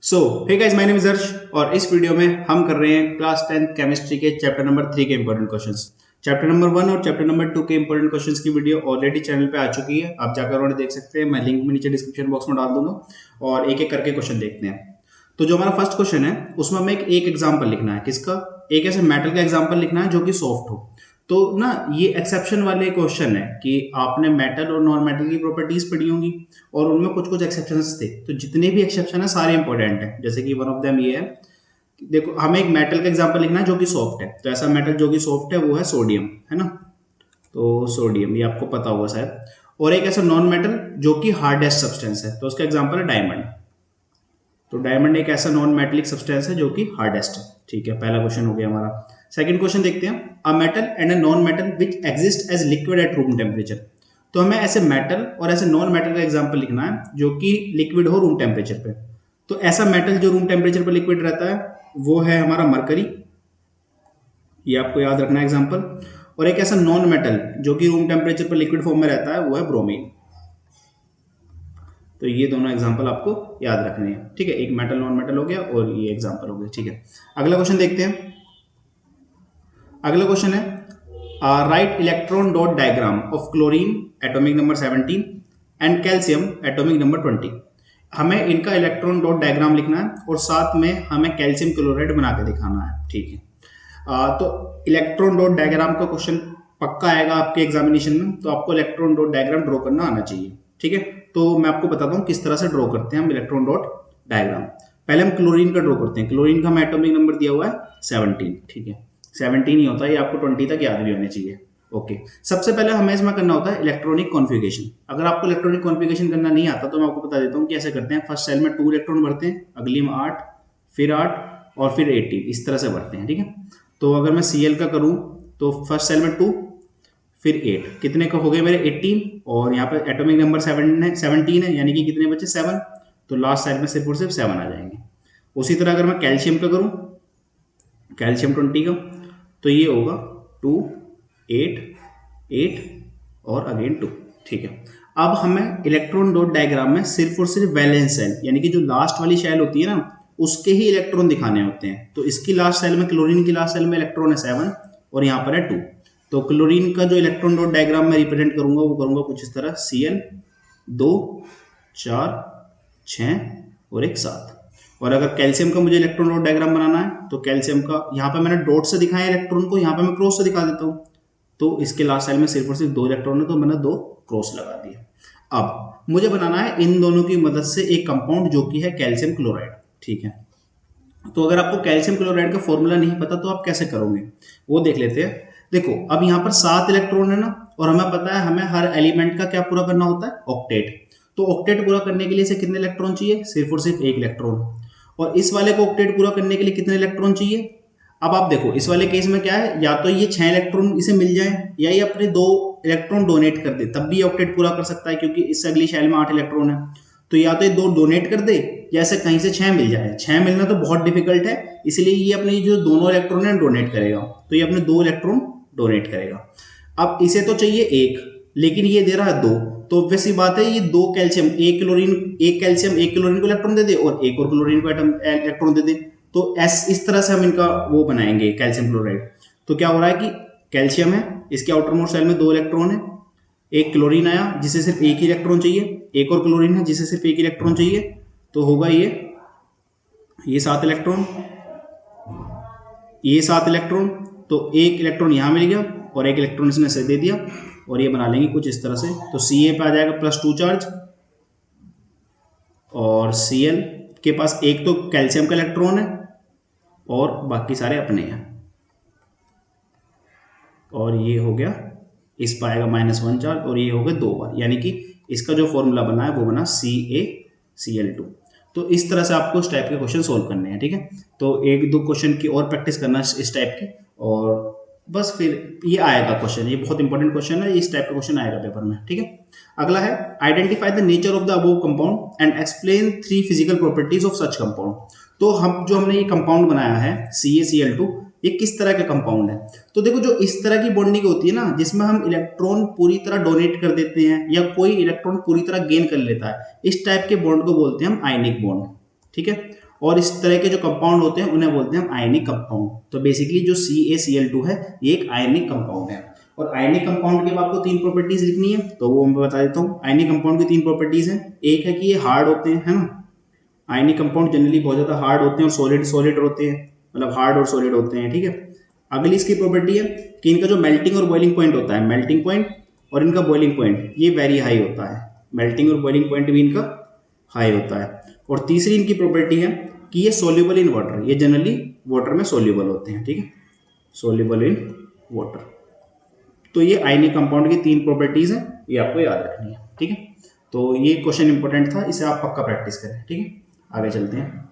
So hey guys, my name is Harsh और इस video में हम कर रहे हैं क्लास 10th केमिस्ट्री के चैप्टर नंबर 3 के इंपॉर्टेंट क्वेश्चंस। चैप्टर नंबर 1 और चैप्टर नंबर 2 के इंपॉर्टेंट क्वेश्चंस की वीडियो ऑलरेडी चैनल पे आ चुकी है, आप जाकर उन्हें देख सकते हैं। मैं लिंक में नीचे डिस्क्रिप्शन बॉक्स में डाल दूंगा और एक एक करके क्वेश्चन देखते हैं। तो जो हमारा फर्स्ट क्वेश्चन है उसमें हमें एक एग्जाम्पल लिखना है। किसका? एक ऐसे मेटल का एग्जाम्पल लिखना है जो कि सॉफ्ट हो। तो ना ये एक्सेप्शन वाले क्वेश्चन है कि आपने मेटल और नॉन मेटल की प्रॉपर्टीज पढ़ी होंगी और उनमें कुछ कुछ एक्सेप्शंस थे। तो जितने भी एक्सेप्शन है सारे इंपॉर्टेंट हैं। जैसे कि वन ऑफ देम ये है, देखो हमें एक मेटल का एग्जांपल लिखना है जो कि सॉफ्ट है। तो ऐसा मेटल जो कि सॉफ्ट है वो है सोडियम, है ना। तो सोडियम ये आपको पता होगा शायद। और एक ऐसा नॉन मेटल जो कि हार्डेस्ट सब्सटेंस है, तो उसका एग्जाम्पल है डायमंड। तो डायमंड एक ऐसा नॉन मेटेलिक सब्सटेंस है जो कि हार्डेस्ट है। ठीक है, पहला क्वेश्चन हो गया हमारा। सेकंड क्वेश्चन देखते हैं, a metal and a non metal which exist as liquid at room temperature. तो हमें ऐसे मेटल और ऐसे नॉन मेटल का एग्जांपल लिखना है जो कि लिक्विड हो रूम टेम्परेचर पे। तो ऐसा मेटल जो रूम टेम्परेचर पर लिक्विड रहता है वो है हमारा मरकरी, ये आपको याद रखना है एग्जाम्पल। और एक ऐसा नॉन मेटल जो कि रूम टेम्परेचर पर लिक्विड फॉर्म में रहता है वो है ब्रोमीन। तो ये दोनों एग्जांपल आपको याद रखने हैं। ठीक है, एक मेटल नॉन मेटल हो गया और ये एग्जांपल हो गया। ठीक है, अगला क्वेश्चन देखते हैं। अगला क्वेश्चन है, right electron dot diagram of chlorine atomic number 17 and calcium atomic number 20। हमें इनका इलेक्ट्रॉन डॉट डायग्राम लिखना है और साथ में हमें कैल्शियम क्लोराइड बना के दिखाना है। ठीक है, तो इलेक्ट्रॉन डॉट डायग्राम का क्वेश्चन पक्का आएगा आपके एग्जामिनेशन में, तो आपको इलेक्ट्रॉन डॉट डायग्राम ड्रॉ करना आना चाहिए। ठीक है, तो मैं आपको बताता हूँ किस तरह से ड्रॉ करते हैं हम इलेक्ट्रॉन डॉट डायग्राम। पहले हम क्लोरीन का ड्रॉ करते हैं। क्लोरीन का हमें एटॉमिक नंबर दिया हुआ है 17। ठीक है, 17 ही होता है, ये आपको 20 तक याद भी होने चाहिए। ओके, सबसे पहले हमें इसमें करना होता है इलेक्ट्रॉनिक कॉन्फ़िगरेशन। अगर आपको इलेक्ट्रॉनिक कॉन्फ़िगरेशन करना नहीं आता तो मैं आपको बता देता हूँ कि ऐसे करते हैं। फर्स्ट सेल में 2 इलेक्ट्रॉन भरते हैं, अगली में 8, फिर 8 और फिर 18, इस तरह से भरते हैं। ठीक है, तो अगर मैं Cl का करूँ तो फर्स्ट सेल में 2 फिर 8, कितने का हो गए मेरे 18, और यहाँ पे एटॉमिक नंबर 17 है, यानी कि कितने बचे 7। तो लास्ट साइड में सिर्फ और सिर्फ 7 आ जाएंगे। उसी तरह अगर मैं कैल्शियम का करूँ, कैल्शियम 20 का, तो ये होगा 2, 8, 8 और अगेन 2। ठीक है, अब हमें इलेक्ट्रॉन डॉट डायग्राम में सिर्फ और सिर्फ वैलेंस सेल यानी कि जो लास्ट वाली शेल होती है ना उसके ही इलेक्ट्रॉन दिखाने होते हैं। तो इसकी लास्ट सेल में, क्लोरीन की लास्ट सेल में इलेक्ट्रॉन है 7 और यहाँ पर है 2। तो क्लोरीन का जो इलेक्ट्रॉन डॉट डायग्राम में रिप्रेजेंट करूंगा वो करूंगा कुछ इस तरह, Cl 2, 4, 6 और एक 7। और अगर कैल्शियम का मुझे इलेक्ट्रॉन डॉट डायग्राम बनाना है तो कैल्शियम का यहाँ पे मैंने डॉट से दिखाया इलेक्ट्रॉन को, यहाँ पे मैं क्रॉस से दिखा देता हूँ। तो इसके लास्ट साइड में सिर्फ और सिर्फ 2 इलेक्ट्रॉन है तो मैंने 2 क्रॉस लगा दिए। अब मुझे बनाना है इन दोनों की मदद से एक कंपाउंड जो कि है कैल्शियम क्लोराइड। ठीक है, तो अगर आपको कैल्शियम क्लोराइड का फॉर्मूला नहीं पता तो आप कैसे करोगे वो देख लेते हैं। देखो अब यहाँ पर 7 इलेक्ट्रॉन है ना, और हमें पता है हमें हर एलिमेंट का क्या पूरा करना होता है, ऑक्टेट। तो ऑक्टेट पूरा करने के लिए से कितने इलेक्ट्रॉन चाहिए, सिर्फ और सिर्फ 1 इलेक्ट्रॉन। और इस वाले को ऑक्टेट पूरा करने के लिए कितने इलेक्ट्रॉन चाहिए। अब आप देखो इस वाले केस में क्या है, या तो ये 6 इलेक्ट्रॉन इसे मिल जाए या ये अपने 2 इलेक्ट्रॉन डोनेट कर दे, तब भी ऑक्टेट पूरा कर सकता है क्योंकि इस अगली शेल में 8 इलेक्ट्रॉन है। तो या तो ये 2 डोनेट कर दे या ऐसे कहीं से 6 मिल जाए। 6 मिलना तो बहुत डिफिकल्ट है, इसलिए ये अपने जो दोनों इलेक्ट्रॉन है डोनेट करेगा। तो ये अपने 2 इलेक्ट्रॉन डोनेट करेगा। अब इसे तो चाहिए 1, लेकिन ये दे रहा है 2, तो वैसी बात है ये 2 कैल्शियम, 1 क्लोरीन, 1 कैल्शियम 1 क्लोरीन को इलेक्ट्रॉन दे दे और 1 और क्लोरीन को इलेक्ट्रॉन दे दे। तो इस तरह से हम इनका वो बनाएंगे कैल्शियम क्लोराइड। तो क्या हो रहा है कि कैल्शियम है, इसके आउटर मोस्ट शेल में 2 इलेक्ट्रॉन है, 1 क्लोरीन आया जिसे सिर्फ 1 ही इलेक्ट्रॉन चाहिए, 1 और क्लोरीन है जिसे सिर्फ 1 इलेक्ट्रॉन चाहिए। तो होगा ये 7 इलेक्ट्रॉन, ये 7 इलेक्ट्रॉन। तो 1 इलेक्ट्रॉन यहाँ मिल गया और 1 इलेक्ट्रॉन इसने से दे दिया, और ये बना लेंगे कुछ इस तरह से। तो Ca पे आ जाएगा +2 चार्ज, और Cl के पास एक तो कैल्शियम का इलेक्ट्रॉन है और बाकी सारे अपने हैं। और ये हो गया, इस पर आएगा -1 चार्ज और ये हो गया 2 बार, यानी कि इसका जो फॉर्मूला बना है वो बना CaCl2। तो इस तरह से आपको इस टाइप के क्वेश्चन सोल्व करने हैं। ठीक है, तो 1-2 क्वेश्चन की और प्रैक्टिस करना इस टाइप की, और बस फिर ये आएगा क्वेश्चन। ये बहुत इंपॉर्टेंट क्वेश्चन है, इस टाइप का क्वेश्चन आएगा पेपर में। ठीक है, अगला है, identify the nature of the above compound and explain 3 physical properties of such compound. तो हमने ये कंपाउंड बनाया है CaCl2, ये किस तरह का कंपाउंड है। तो देखो जो इस तरह की बॉन्डिंग होती है ना, जिसमें हम इलेक्ट्रॉन पूरी तरह डोनेट कर देते हैं या कोई इलेक्ट्रॉन पूरी तरह गेन कर लेता है, इस टाइप के बॉन्ड को बोलते हैं हम आयनिक बॉन्ड। ठीक है, और इस तरह के जो कंपाउंड होते हैं उन्हें बोलते हैं हम आयनिक कंपाउंड। तो बेसिकली जो CaCl2 है ये एक आयनिक कंपाउंड है। और आयनिक कंपाउंड की आपको 3 प्रॉपर्टीज लिखनी है, तो वो मैं बता देता हूँ। आयनिक कंपाउंड की 3 प्रॉपर्टीज हैं। एक है कि ये हार्ड होते हैं, है ना, आयनिक कंपाउंड जनरली बहुत ज्यादा हार्ड होते हैं और सॉलिड होते हैं, मतलब हार्ड और सॉलिड होते हैं, ठीक है। अगली इसकी प्रॉपर्टी है कि इनका जो मेल्टिंग और बॉइलिंग पॉइंट होता है, मेल्टिंग पॉइंट और इनका बॉइलिंग पॉइंट ये वेरी हाई होता है, मेल्टिंग और बॉइलिंग पॉइंट भी इनका हाई होता है। और तीसरी इनकी प्रॉपर्टी है कि ये सोल्यूबल इन वाटर, ये जनरली वाटर में सोल्यूबल होते हैं, ठीक है, सोल्यूबल इन वाटर। तो ये आयनिक कंपाउंड की 3 प्रॉपर्टीज हैं, ये आपको याद रखनी है, ठीक है। तो ये क्वेश्चन इंपॉर्टेंट था, इसे आप पक्का प्रैक्टिस करें, ठीक है। आगे चलते हैं।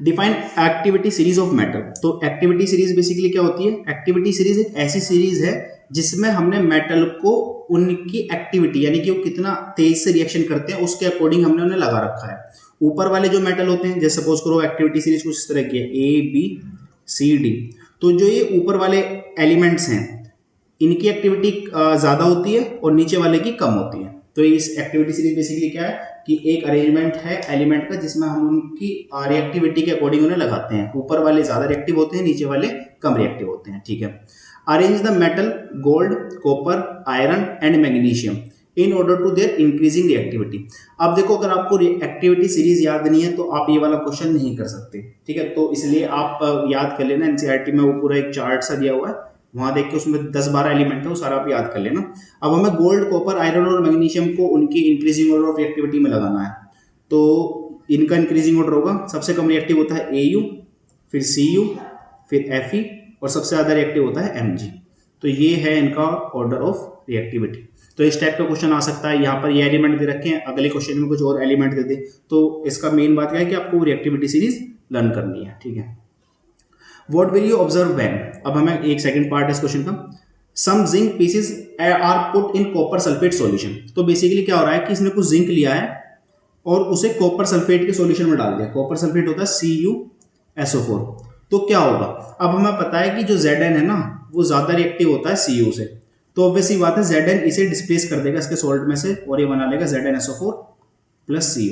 Define activity series of metal. तो एक्टिविटी सीरीज बेसिकली क्या होती है? एक्टिविटी सीरीज एक ऐसी सीरीज है जिसमें हमने मेटल को उनकी एक्टिविटी यानी कि वो कितना तेज से रिएक्शन करते हैं उसके अकॉर्डिंग हमने उन्हें लगा रखा है। ऊपर वाले जो मेटल होते हैं, जैसे सपोज करो एक्टिविटी सीरीज कुछ इस तरह की है ABCD, तो जो ये ऊपर वाले एलिमेंट्स हैं इनकी एक्टिविटी ज्यादा होती है और नीचे वाले की कम होती है। तो इस एक्टिविटी सीरीज बेसिकली क्या है कि एक अरेंजमेंट है एलिमेंट का जिसमें हम उनकी रिएक्टिविटी के अकॉर्डिंग उन्हें लगाते हैं। ऊपर वाले ज्यादा रिएक्टिव होते हैं, नीचे वाले कम रिएक्टिव होते हैं, ठीक है। Arrange the metal gold, copper, iron and magnesium in order to their increasing reactivity. अब देखो, अगर आपको एक्टिविटी सीरीज याद नहीं है तो आप ये वाला क्वेश्चन नहीं कर सकते, ठीक है। तो इसलिए आप याद कर लेना, एनसीईआरटी में वो पूरा एक चार्ट सा दिया हुआ है, वहां देख के उसमें 10-12 एलिमेंट है, वो सारा आप याद कर लेना। अब हमें गोल्ड, कॉपर, आयरन और मैग्नीशियम को उनकी इंक्रीजिंग ऑर्डर ऑफ रिएक्टिविटी में लगाना है। तो इनका इंक्रीजिंग ऑर्डर होगा, सबसे कम रिएक्टिव होता है AU, फिर CU, फिर Fe और सबसे ज्यादा रिएक्टिव होता है Mg। तो ये है इनका ऑर्डर ऑफ रिएक्टिविटी। तो इस टाइप का क्वेश्चन आ सकता है, यहाँ पर ये एलिमेंट दे रखे हैं, अगले क्वेश्चन में कुछ और एलिमेंट दे दे। तो इसका मेन बात क्या है कि आपको रिएक्टिविटी सीरीज लर्न करनी है, ठीक है। What will you observe when? अब हमें एक सेकंड पार्ट है इस क्वेश्चन का। Some zinc pieces are put in copper sulfate solution। तो बेसिकली क्या हो रहा है कि इसने कुछ जिंक लिया है और उसे कॉपर सल्फेट के सॉल्यूशन में डाल दिया। कॉपर सल्फेट होता है CuSO4। तो क्या होगा? अब हमें पता है कि जो Zn है ना वो ज्यादा रिएक्टिव होता है Cu से, तो ऑब्वियसली बात है Zn इसे डिस्प्लेस कर देगा इसके सॉल्ट में से और ये बना लेगा ZnSO4 प्लस Cu।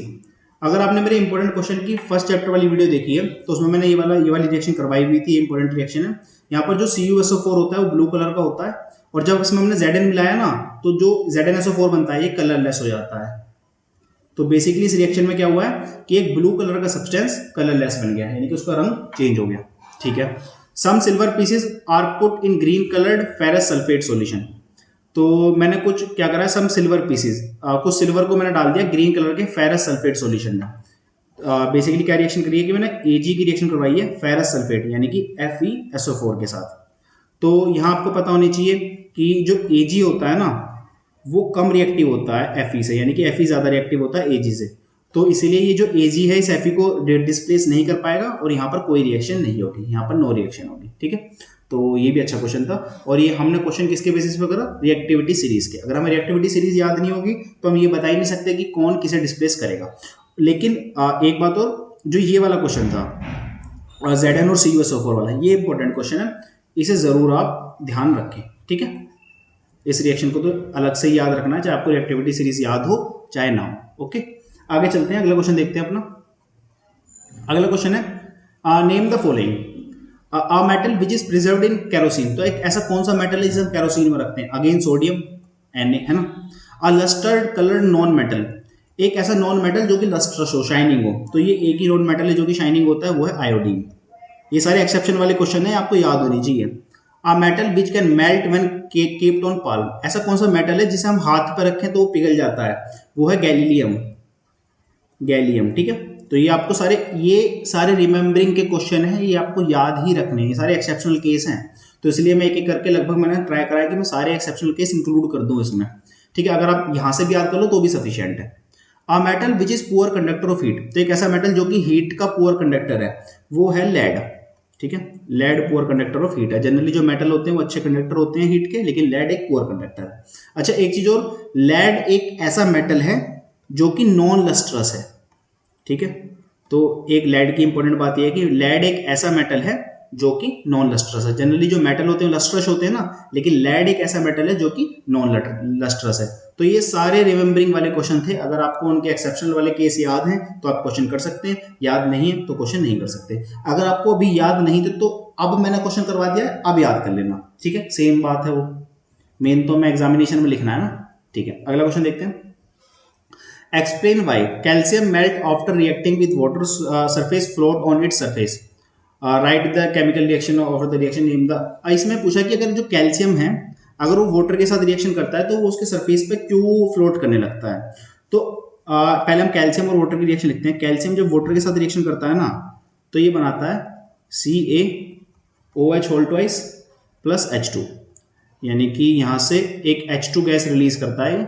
अगर आपने मेरे इंपॉर्टेंट क्वेश्चन की फर्स्ट चैप्टर वाली वीडियो देखी है तो उसमें मैंने ये वाली रिएक्शन करवाई हुई थी, इंपॉर्टेंट रिएक्शन है। यहाँ पर जो CuSO4 होता है वो ब्लू कलर का होता है और जब इसमें हमने Zn मिलाया ना तो जो ZnSO4 बनता है ये कलरलेस हो जाता है। तो बेसिकली इस रिएक्शन में क्या हुआ है कि एक ब्लू कलर का सब्सटेंस कलरलेस बन गया, यानी कि उसका रंग चेंज हो गया, ठीक है। Some silver pieces are put in green coloured ferrous sulphate solution. तो मैंने कुछ क्या करा है, सम सिल्वर पीसेस, कुछ सिल्वर को मैंने डाल दिया ग्रीन कलर के फेरस सल्फेट सॉल्यूशन में। बेसिकली क्या रिएक्शन करी है कि मैंने Ag की रिएक्शन करवाई है फेरस सल्फेट यानी कि FeSO4 के साथ। तो यहाँ आपको पता होनी चाहिए कि जो Ag होता है ना वो कम रिएक्टिव होता है Fe से, यानी कि Fe ज्यादा रिएक्टिव होता है Ag से। तो इसीलिए ये जो Ag है इस Fe को डिस्प्लेस नहीं कर पाएगा और यहाँ पर कोई रिएक्शन नहीं होगी, यहाँ पर नो रिएक्शन होगी, ठीक है। तो ये भी अच्छा क्वेश्चन था और ये हमने क्वेश्चन किसके बेसिस पे करा? रिएक्टिविटी सीरीज के। अगर हमें रिएक्टिविटी सीरीज याद नहीं होगी तो हम ये बता ही नहीं सकते कि कौन किसे डिस्प्लेस करेगा। लेकिन एक बात और, जो ये वाला क्वेश्चन था Zn और CuSO4 वाला, ये इंपॉर्टेंट क्वेश्चन है, इसे जरूर आप ध्यान रखें, ठीक है। इस रिएक्शन को तो अलग से ही याद रखना है, चाहे आपको रिएक्टिविटी सीरीज याद हो चाहे ना हो, ओके। आगे चलते हैं, अगला क्वेश्चन देखते हैं अपना। अगला क्वेश्चन है name the following a metal which is preserved in kerosene. तो एक ऐसा कौन सा मेटल है जिसे हम केरोसिन में रखते हैं? अगेन सोडियम Na, है ना। अ लस्टर्ड कलर्ड नॉन मेटल, एक ऐसा नॉन मेटल जो कि लस्ट्रस हो, शाइनिंग हो। तो ये एक ही नॉन मेटल है जो कि शाइनिंग होता है, वो है आयोडीन। ये सारे एक्सेप्शन वाले क्वेश्चन है, आपको याद होनी चाहिए। A metal which can melt when capped on palm, ऐसा कौन सा मेटल है जिसे हम हाथ पर रखें तो वो पिघल जाता है? वो है गैलियम, ठीक है। तो ये आपको सारे रिमेम्बरिंग के क्वेश्चन हैं, ये आपको याद ही रखने हैं, ये सारे एक्सेप्शनल केस हैं। तो इसलिए मैं एक एक करके लगभग मैंने ट्राई करा है कि मैं सारे एक्सेप्शनल केस इंक्लूड कर दूं इसमें, ठीक है। अगर आप यहाँ से भी याद कर लो तो भी सफिशिएंट है। A metal which is poor conductor of heat, तो एक ऐसा मेटल जो कि हीट का पुअर कंडक्टर है, वो है लेड, ठीक है। Lead poor conductor of heat है। जनरली जो मेटल होते हैं वो अच्छे कंडक्टर होते हैं हीट के, लेकिन लेड एक पुअर कंडक्टर है। अच्छा, एक चीज और, लेड एक ऐसा मेटल है जो कि नॉन लस्ट्रस है, ठीक है। तो एक लेड की इंपॉर्टेंट बात यह है कि लेड एक ऐसा मेटल है जो कि नॉन लस्ट्रस है। जनरली जो मेटल होते हैं लस्ट्रस होते हैं ना, लेकिन लेड एक ऐसा मेटल है जो कि नॉन लस्ट्रस है। तो ये सारे रिमेंबरिंग वाले क्वेश्चन थे। अगर आपको उनके एक्सेप्शनल वाले केस याद हैं तो आप क्वेश्चन कर सकते हैं, याद नहीं है तो क्वेश्चन नहीं कर सकते। अगर आपको अभी याद नहीं थे तो अब मैंने क्वेश्चन करवा दिया है, अब याद कर लेना, ठीक है, सेम बात है। वो मेन तो मैं एग्जामिनेशन में लिखना है ना, ठीक है। अगला क्वेश्चन देखते हैं। Explain why calcium melt after reacting with water surface float on its surface, right the chemical reaction of the reaction name the. इसमें पूछा कि अगर जो कैल्शियम है अगर वो वाटर के साथ रिएक्शन करता है तो वो उसके सरफेस पे क्यों फ्लोट करने लगता है। तो पहले हम कैल्शियम और वाटर की रिएक्शन लिखते हैं। कैल्शियम जब वाटर के साथ रिएक्शन करता है ना तो ये बनाता है CaOH whole twice plus H2, यानी कि यहाँ से एक H2 गैस रिलीज करता है।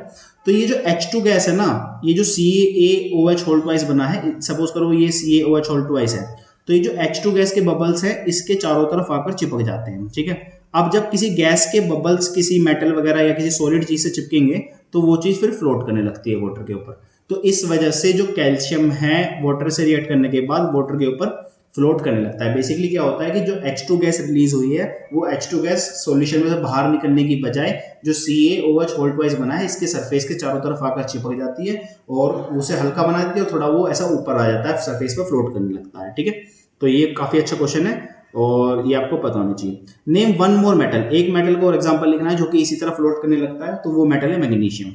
तो ये जो H2 गैस है ना, ये जो CaOH होल ट्वाइस बना है, सपोज करो ये CaOH होल ट्वाइस है, तो ये जो H2 गैस के बबल्स हैं इसके चारों तरफ आकर चिपक जाते हैं, ठीक है। अब जब किसी गैस के बबल्स किसी मेटल वगैरह या किसी सॉलिड चीज से चिपकेंगे तो वो चीज फिर फ्लोट करने लगती है वाटर के ऊपर। तो इस वजह से जो कैल्शियम है वाटर से रिएक्ट करने के बाद वाटर के ऊपर फ्लोट करने लगता है। बेसिकली क्या होता है कि जो H2 गैस रिलीज हुई है वो H2 गैस सॉल्यूशन में से बाहर निकलने की बजाय जो CaOH होल ट्वाइस बना है इसके सरफेस के चारों तरफ आकर चिपक जाती है और उसे हल्का बना देती है और थोड़ा वो ऐसा ऊपर आ जाता है, सरफेस पर फ्लोट करने लगता है, ठीक है। तो ये काफी अच्छा क्वेश्चन है और ये आपको पता होना चाहिए। नेम वन मोर मेटल, एक मेटल को और एग्जांपल लिखना है जो कि इसी तरह फ्लोट करने लगता है, तो वो मेटल है मैग्नीशियम,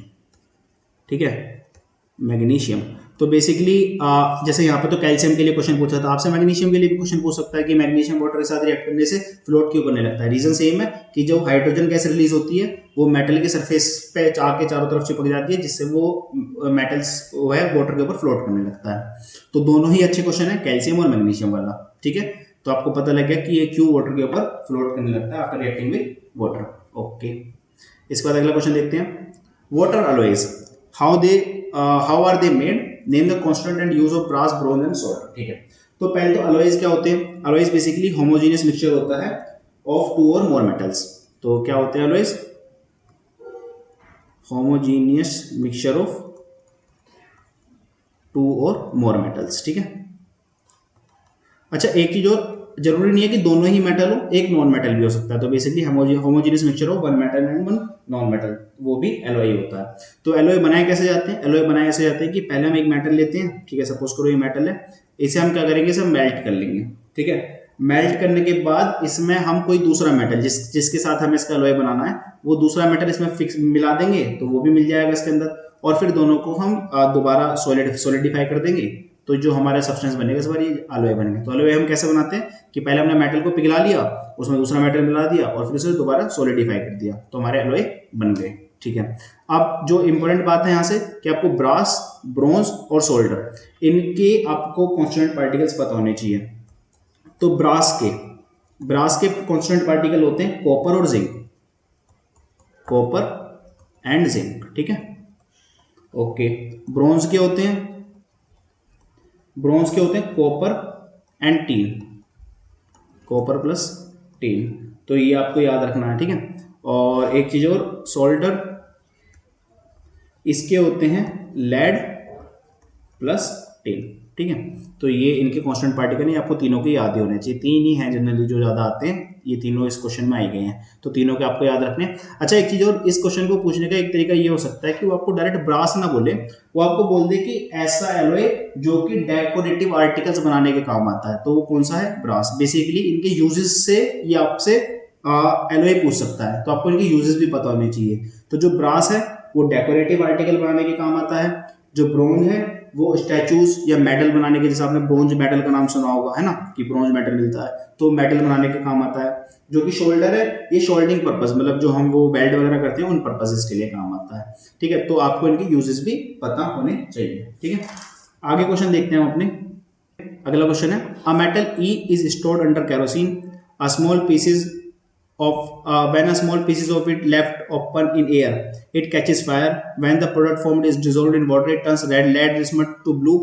ठीक है, मैग्नीशियम। तो बेसिकली जैसे यहाँ पे तो कैल्शियम के लिए क्वेश्चन पूछा था, आपसे मैग्नीशियम के लिए भी क्वेश्चन पूछ सकता है कि मैग्नीशियम वाटर के साथ रिएक्ट करने से फ्लोट क्यों करने लगता है। रीजन सेम है कि जो हाइड्रोजन गैस रिलीज होती है वो मेटल के सरफेस पे के चारों तरफ चिपक जाती है जिससे वो मेटल्स वो है वाटर के ऊपर फ्लोट करने लगता है। तो दोनों ही अच्छे क्वेश्चन है, कैल्शियम और मैग्नीशियम वाला, ठीक है। तो आपको पता लग गया कि ये क्यों वाटर के ऊपर फ्लोट करने लगता है after reacting with water, okay. इसके बाद अगला क्वेश्चन देखते हैं। Water alloys how are they made, name the constant and use of brass bronze and solder, ठीक है। तो पहले तो अलॉयज क्या होते हैं। अलॉयज बेसिकली होमोजेनियस मिक्सचर होता है ऑफ 2 और मोर मेटल्स। तो क्या होते हैं अलॉयज, होमोजेनियस मिक्सचर ऑफ 2 और मोर मेटल्स, ठीक है। अच्छा एक चीज और, जरूरी नहीं है कि दोनों ही मेटल हो, एक नॉन मेटल भी हो सकता है। तो basically homogeneous mixture of 1 metal and 1 non metal, वो भी एलॉय होता है। तो एलॉय बनाए कैसे जाते हैं, एलॉय बनाए ऐसे जाते हैं कि पहले हम एक मेटल लेते हैं, ठीक है, सपोज करो ये मेटल है, इसे हम क्या करेंगे, इसे मेल्ट कर लेंगे, ठीक है। मेल्ट करने के बाद इसमें हम कोई दूसरा मेटल जिसके साथ हमें इसका एलॉय बनाना है वो दूसरा मेटल इसमें फिक्स मिला देंगे तो वो भी मिल जाएगा इसके अंदर, और फिर दोनों को हम दोबारा सॉलिडिफाई कर देंगे तो जो हमारा सब्सटेंस बनेगा इस बार ये एलॉय बनेगा। तो एलॉय हम कैसे बनाते हैं कि पहले हमने मेटल को पिघला लिया, उसमें दूसरा मेटल मिला दिया और फिर उसे दोबारा सॉलिडिफाई कर दिया तो हमारे एलॉय बन गए, ठीक है। अब जो इंपॉर्टेंट बात है यहाँ से कि आपको ब्रास, ब्रोंज और सोल्डर इनके आपको कॉन्स्टेंट पार्टिकल्स पता होने चाहिए। तो ब्रास के कॉन्स्टेंट पार्टिकल होते हैं कॉपर और जिंक, कॉपर एंड जिंक, ठीक है, ओके। ब्रोंज के होते हैं copper and teen, copper plus tin, तो ये आपको याद रखना है, ठीक है। और एक चीज और, सोल्डर इसके होते हैं लेड प्लस टिन, ठीक है। तो ये इनके कांस्टेंट पार्टिकल है, आपको तीनों के याद ही होने चाहिए। 3 ही हैं जनरली जो ज्यादा आते हैं, ये तीनों इस क्वेश्चन में आए गए हैं तो तीनों के आपको याद रखने। अच्छा एक चीज और, इस क्वेश्चन को पूछने का एक तरीका ये हो सकता है कि वो आपको डायरेक्ट ब्रास ना बोले, वो आपको बोल दे कि ऐसा एलॉय जो कि डेकोरेटिव आर्टिकल्स बनाने के काम आता है, तो वो कौन सा है, ब्रास। बेसिकली इनके यूजेस से ये आपसे एलॉय पूछ सकता है तो आपको इनके यूजेस भी पता होने चाहिए। तो जो ब्रास है वो डेकोरेटिव आर्टिकल बनाने के काम आता है, जो ब्रोंज है वो स्टैचूज या मेटल बनाने के, जैसे आपने ब्रोंज मेटल का नाम सुना होगा है ना कि ब्रोंज मेटल मिलता है, तो मेटल बनाने के काम आता है। जो कि शोल्डर है ये शोल्डरिंग पर्पस, मतलब जो हम वो बेल्ट वगैरह करते हैं उन पर्पसेस के लिए काम आता है, ठीक है। तो आपको इनके यूजेस भी पता होने चाहिए, ठीक है। आगे क्वेश्चन देखते हैं हम अपने। अगला क्वेश्चन है, a metal E is stored under kerosene, a small pieces of when a small pieces of it left open in air it catches fire, when the product formed is dissolved in water it turns red, lead smut to blue।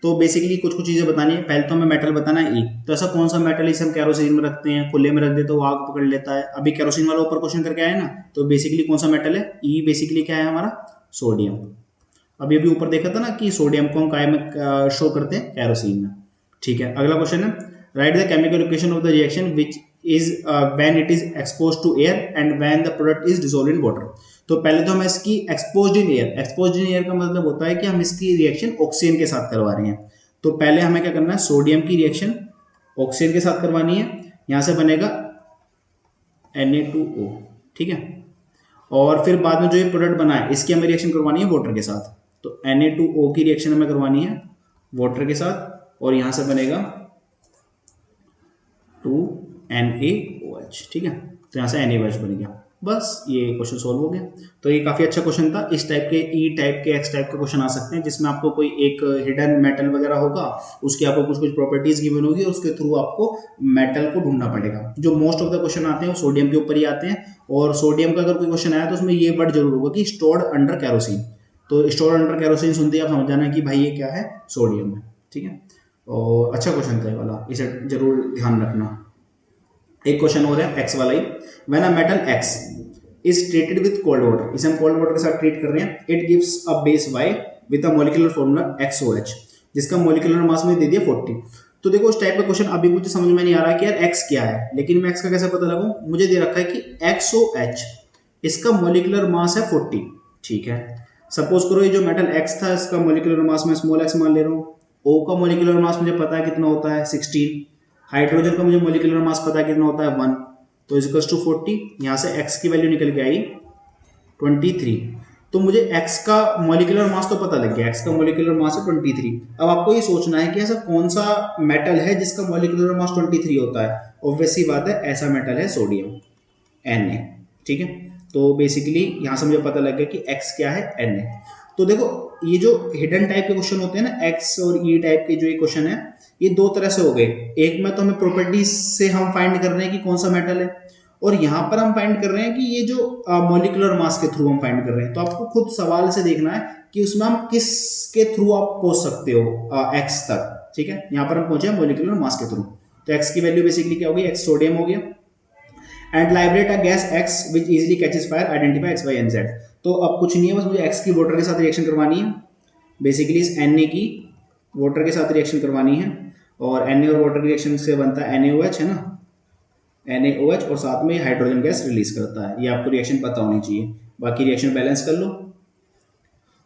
तो basically कुछ चीजें बतानी है। पहले तो हमें metal बताना है ई, तो ऐसा कौन सा मेटल इसे हम कैरोसिन में रखते हैं, खुले में रख देते तो वो आग पकड़ लेता है। अभी कैरोसिन वाला ऊपर क्वेश्चन करके आया ना, तो बेसिकली कौन सा मेटल है, ई बेसिकली क्या है हमारा, सोडियम। अभी ऊपर देखा था ना कि सोडियम को हम काय में शो करते हैं, कैरोसिन में, ठीक है। अगला क्वेश्चन है, write the chemical equation of the reaction which is when it is expose to air and when the product is dissolve in water. तो पहले तो हम इसकी exposed in air, exposed in air का मतलब होता है कि हम इसकी रिएक्शन ऑक्सीजन के साथ करवा रहे हैं। तो पहले हमें क्या करना है, सोडियम की रिएक्शन ऑक्सीजन के साथ करवानी है, यहां से बनेगा Na2O, ठीक है। और फिर बाद में जो ये प्रोडक्ट बना है इसकी हमें रिएक्शन करवानी है वाटर के साथ, तो Na2O की रिएक्शन हमें करवानी है वाटर के साथ और यहां से बनेगा 2NaOH, ठीक है। तो यहाँ से NaOH बन गया, बस ये क्वेश्चन सॉल्व हो गया। तो ये काफ़ी अच्छा क्वेश्चन था। इस टाइप के ई टाइप के एक्स टाइप के क्वेश्चन आ सकते हैं जिसमें आपको कोई एक हिडन मेटल वगैरह होगा, उसकी आपको कुछ कुछ प्रॉपर्टीज गिवन होगी, उसके थ्रू आपको मेटल को ढूंढना पड़ेगा। जो मोस्ट ऑफ द क्वेश्चन आते हैं वो सोडियम के ऊपर ही आते हैं, और सोडियम का अगर कोई क्वेश्चन आया तो उसमें ये वर्ड जरूर होगा कि स्टोर्ड अंडर कैरोसिन। तो स्टोर्ड अंडर कैरोसिन सुनते ही आप समझ जाना कि भाई ये क्या है, सोडियम है, ठीक है। और अच्छा क्वेश्चन था ये वाला, इसे जरूर ध्यान रखना। एक क्वेश्चन हो रहा है एक्स वाला ही, when a metal X is treated with cold water, इसे हम कोल्ड वाटर के साथ ट्रीट कर रहे हैं, it gives a base Y with a molecular formula XOH, जिसका मॉलिक्यूलर मास में दे दिया 40। तो देखो उस टाइप का क्वेश्चन अभी मुझे समझ में नहीं आ रहा कि यार x क्या है, लेकिन मैं x का कैसे पता लगाऊं। मुझे दे रखा है कि XOH, इसका मॉलिक्यूलर मास है 40, ठीक है। सपोज करो ये जो मेटल x था इसका मॉलिक्यूलर मास मैं स्मॉल x मान ले रहा हूँ, O का मॉलिक्यूलर मास मुझे पता है कितना होता है 16, हाइड्रोजन का मुझे मॉलिक्यूलर मास पता है कितना होता है 1, तो इक्वल्स टू 40, यहाँ से x की वैल्यू निकल के आई 23। तो मुझे x का मॉलिक्यूलर मास तो पता लग गया, x का मॉलिक्यूलर मास है 23। अब आपको ये सोचना है कि ऐसा कौन सा मेटल है जिसका मॉलिक्यूलर मास 23 होता है। ऑब्वियस सी बात है, ऐसा मेटल है सोडियम, Na, ठीक है। तो बेसिकली यहाँ से मुझे पता लग गया कि x क्या है, Na। तो देखो ये जो हिडन टाइप के क्वेश्चन होते हैं ना, एक्स और ई टाइप के जो ये क्वेश्चन है, ये दो तरह से हो गए। एक में तो हमें प्रॉपर्टीज से हम फाइंड कर रहे हैं कि कौन सा मेटल है, और यहाँ पर हम फाइंड कर रहे हैं कि ये जो मॉलिक्यूलर मास के थ्रू हम फाइंड कर रहे हैं। तो आपको खुद सवाल से देखना है कि उसमें हम किसके थ्रू आप पहुंच सकते हो एक्स तक, ठीक है। यहाँ पर हम पहुंचे मॉलिक्यूलर मास के थ्रू, तो एक्स की वैल्यू बेसिकली क्या होगी, एक्स सोडियम हो गया। And liberate a gas X which easily catches fire, identify X Y and Z. तो अब कुछ नहीं है, बस मुझे एक्स की वाटर के साथ रिएक्शन करवानी है, बेसिकली इस Na की वाटर के साथ रिएक्शन करवानी है, और Na और वाटर रिएक्शन से बनता है NaOH, है ना, NaOH, और साथ में हाइड्रोजन गैस रिलीज करता है। ये आपको रिएक्शन पता होनी चाहिए। बाकी रिएक्शन बैलेंस कर लो,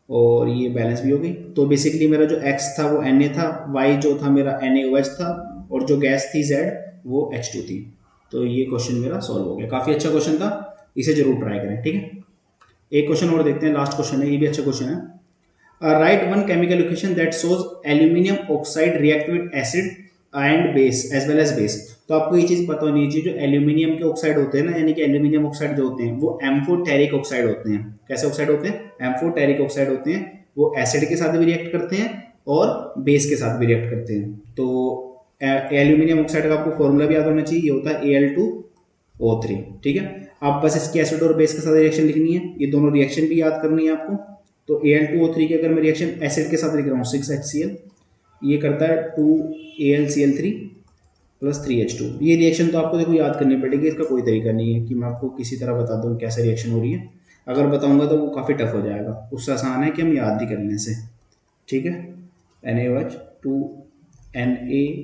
और ये बैलेंस भी हो गई। तो बेसिकली मेरा जो X था वो Na था, Y जो था मेरा NaOH था, और जो गैस थी Z वो H2 थी। तो ये क्वेश्चन मेरा सॉल्व हो गया। काफ़ी अच्छा क्वेश्चन था, इसे जरूर ट्राई करें, ठीक है। एक क्वेश्चन और देखते हैं, लास्ट क्वेश्चन है, ये भी अच्छा क्वेश्चन है। Write one chemical equation that shows aluminium oxide react with acid and base as well as base. तो आपको ये चीज पता होनी चाहिए, जो एल्यूमिनियम के ऑक्साइड होते हैं ना, यानी कि एल्यूमिनियम ऑक्साइड जो होते हैं वो एम्फोटेरिक ऑक्साइड होते हैं। कैसे ऑक्साइड होते हैं, एम्फोटेरिक ऑक्साइड होते हैं। वो एसिड के साथ भी रिएक्ट करते हैं और बेस के साथ भी रिएक्ट करते हैं। तो एल्यूमिनियम ऑक्साइड का आपको फॉर्मूला भी याद होना चाहिए, ये होता है Al2O3, ठीक है। आप बस इसकी एसिड और बेस के साथ रिएक्शन लिखनी है, ये दोनों रिएक्शन भी याद करनी है आपको। तो Al2O3 की अगर मैं रिएक्शन एसिड के साथ लिख रहा हूँ 6HCl, ये करता है 2AlCl3 प्लस 3H2। ये रिएक्शन तो आपको देखो याद करनी पड़ेगी, इसका कोई तरीका नहीं है कि मैं आपको किसी तरह बता दूँ कैसे रिएक्शन हो रही है। अगर बताऊंगा तो वो काफ़ी टफ हो जाएगा, उससे आसान है कि हम याद ही कर लें से, ठीक है। NaOH 2NaAlO2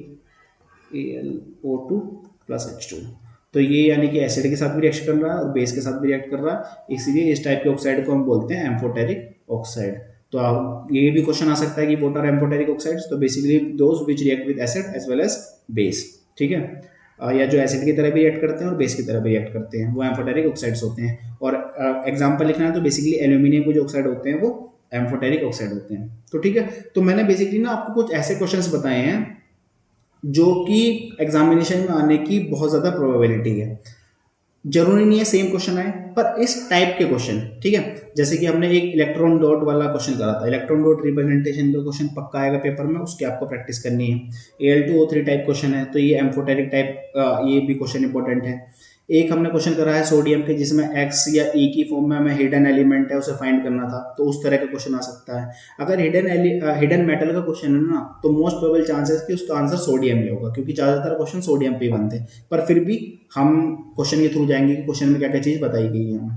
plus H2। तो ये यानी कि एसिड के साथ भी रिएक्शन कर रहा है और बेस के साथ भी रिएक्ट कर रहा है, इसलिए इस टाइप के ऑक्साइड को हम बोलते हैं एम्फोटेरिक ऑक्साइड। तो आप ये भी क्वेश्चन आ सकता है कि व्हाट आर एम्फोटेरिक ऑक्साइड्स, तो basically those which react with acid as well as base, ठीक है। या जो एसिड की तरह भी रिएक्ट करते हैं और बेस की तरह भी रिएक्ट करते हैं, वो एम्फोटेरिक ऑक्साइड्स होते हैं। और एग्जांपल लिखना है तो बेसिकली एल्यूमिनियम के जो ऑक्साइड होते हैं वो एम्फोटेरिक ऑक्साइड होते हैं। तो ठीक है, तो मैंने बेसिकली ना आपको कुछ ऐसे क्वेश्चंस बताए हैं जो कि एग्जामिनेशन में आने की बहुत ज़्यादा प्रोबेबिलिटी है। जरूरी नहीं है सेम क्वेश्चन आए, पर इस टाइप के क्वेश्चन, ठीक है। जैसे कि हमने एक इलेक्ट्रॉन डॉट वाला क्वेश्चन करा था, इलेक्ट्रॉन डॉट रिप्रेजेंटेशन का क्वेश्चन पक्का आएगा पेपर में, उसकी आपको प्रैक्टिस करनी है। Al2O3 टाइप क्वेश्चन है, तो ये एम्फोटेरिक टाइप ये भी क्वेश्चन इंपॉर्टेंट है। एक हमने क्वेश्चन करा है सोडियम के, जिसमें X या E की फॉर्म में हमें हिडन एलिमेंट है उसे फाइंड करना था, तो उस तरह का क्वेश्चन आ सकता है। अगर हिडन मेटल का क्वेश्चन है ना, तो मोस्ट प्रोबेबल चांसेस कि उसका आंसर सोडियम ही होगा, क्योंकि ज़्यादातर क्वेश्चन सोडियम पे ही बनते हैं। पर फिर भी हम क्वेश्चन के थ्रू जाएंगे कि क्वेश्चन में क्या क्या चीज़ बताई गई है हमें,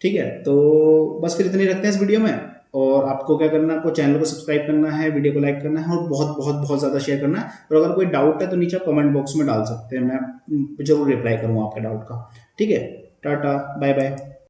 ठीक है। तो बस फिर इतनी रखते हैं इस वीडियो में। और आपको क्या करना है, आपको चैनल को सब्सक्राइब करना है, वीडियो को लाइक करना है और बहुत बहुत बहुत ज़्यादा शेयर करना है। और अगर कोई डाउट है तो नीचे कमेंट बॉक्स में डाल सकते हैं, मैं जरूर रिप्लाई करूँगा आपके डाउट का। ठीक है, टाटा बाय बाय।